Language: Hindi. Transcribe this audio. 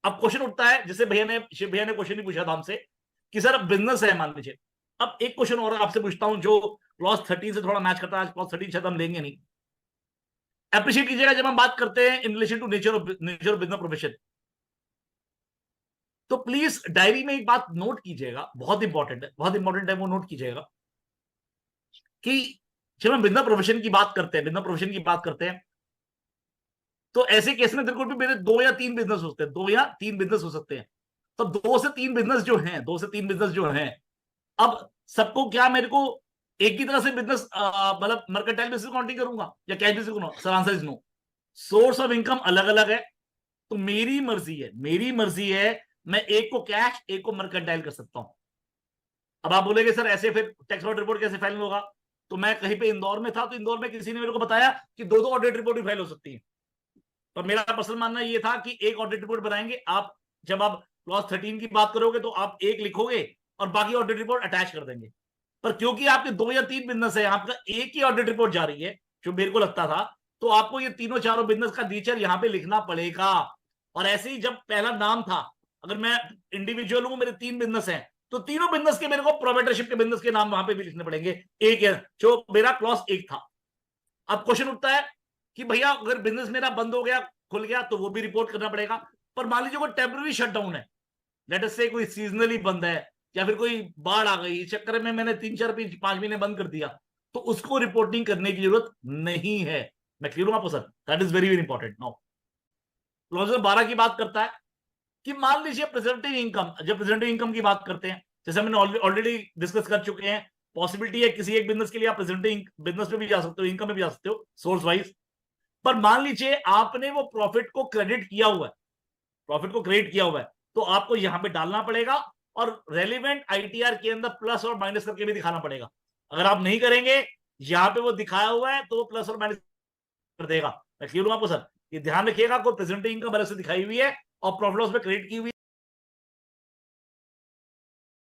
अब क्वेश्चन उठता है, जैसे शिव भैया ने क्वेश्चन ही पूछा था हमसे कि सर बिजनेस है मान लीजिए। अब एक क्वेश्चन और आपसे पूछता हूं जो क्लॉज 13 से थोड़ा मैच करता है। आज क्लॉज 13 शायद हम लेंगे नहीं। अप्रिशिएट कीजिएगा जब हम बात करते हैं in relation to nature of business profession, तो प्लीज डायरी में एक बात नोट कीजिएगा, बहुत इंपॉर्टेंट है, बहुत इंपॉर्टेंट है, वो नोट कीजिएगा कि जब हम बिजनेस प्रोफेशन की बात करते हैं तो ऐसे केस में बिल्कुल भी मेरे 2 या 3 बिजनेस होते हैं, 2 या 3 बिजनेस हो सकते हैं। तो 2 से 3 बिजनेस जो हैं, अब सबको क्या मेरे को एक ही तरह से बिजनेस मतलब मर्केंटाइल बिजनेस काउंटिंग करूंगा या कैश बिजनेस करूंगा? Sir answer is no. Source of income अलग अलग है, तो मेरी मर्जी है मैं एक को कैश एक को मर्केंटाइल कर सकता हूं। अब आप बोलेगे सर ऐसे फिर टैक्स ऑडिट रिपोर्ट कैसे फाइल होगा? तो मैं कहीं पे इंदौर में था, तो इंदौर में किसी ने मेरे को बताया कि दो दो ऑडिट रिपोर्ट भी फाइल हो सकती है। पर मेरा पर्सनल मानना ये था कि एक ऑडिट रिपोर्ट बनाएंगे आप। जब आप क्लॉज 13 की बात करोगे तो आप एक लिखोगे और बाकी ऑडिट रिपोर्ट अटैच कर देंगे। पर क्योंकि आपके 2 या 3 बिजनेस है, आपका एक ही ऑडिट रिपोर्ट जा रही है जो मेरे को लगता था, तो आपको ये तीनों चारों बिजनेस का नेचर यहां पे लिखना पड़ेगा। और ऐसे ही जब पहला नाम था, अगर मैं इंडिविजुअल हूं, मेरे 3 बिजनेस हैं, तो तीनों बिजनेस के मेरे को प्रोप्राइटरशिप के बिजनेस के नाम वहां पे भी लिखने पड़ेंगे। एक है जो मेरा क्लॉज 1 था। अब क्वेश्चन उठता है कि भैया अगर बिजनेस मेरा बंद हो गया, खुल गया, तो वो भी रिपोर्ट करना पड़ेगा। पर मान लीजिए कोई टेम्पररी शटडाउन है, लेट अस से कोई सीजनली बंद है या फिर कोई बाढ़ आ गई, इस चक्कर में मैंने 3 4 5 महीने बंद कर दिया, तो उसको रिपोर्टिंग करने की जरूरत नहीं है। मैं क्लियर हूं आपको sir? That is very very important. Now clause 12 की बात करता है कि मान लीजिए प्रेजेंटिव इनकम, जब प्रेजेंटिव इनकम की बात करते हैं, जैसे हमने ऑलरेडी डिस्कस कर चुके हैं, पॉसिबिलिटी है किसी एक बिजनेस के लिए आप प्रेजेंटिव बिजनेस पे भी जा सकते हो, इनकम में भी जा सकते हो सोर्स वाइज। पर मान लीजिए आपने वो प्रॉफिट को क्रेडिट किया हुआ है, तो आपको यहां पे डालना पड़ेगा और रेलिवेंट आईटीआर के अंदर प्लस और माइनस करके भी दिखाना पड़ेगा। अगर आप नहीं करेंगे, यहां पे वो दिखाया हुआ है तो वो प्लस और माइनस कर देगा। मैं क्लियर हूं आपको सर? ये ध्यान रखिएगा, कोई प्रेजेंटिव इनकम अलग से दिखाई हुई है और प्रॉफिट लॉस में क्रेडिट की हुई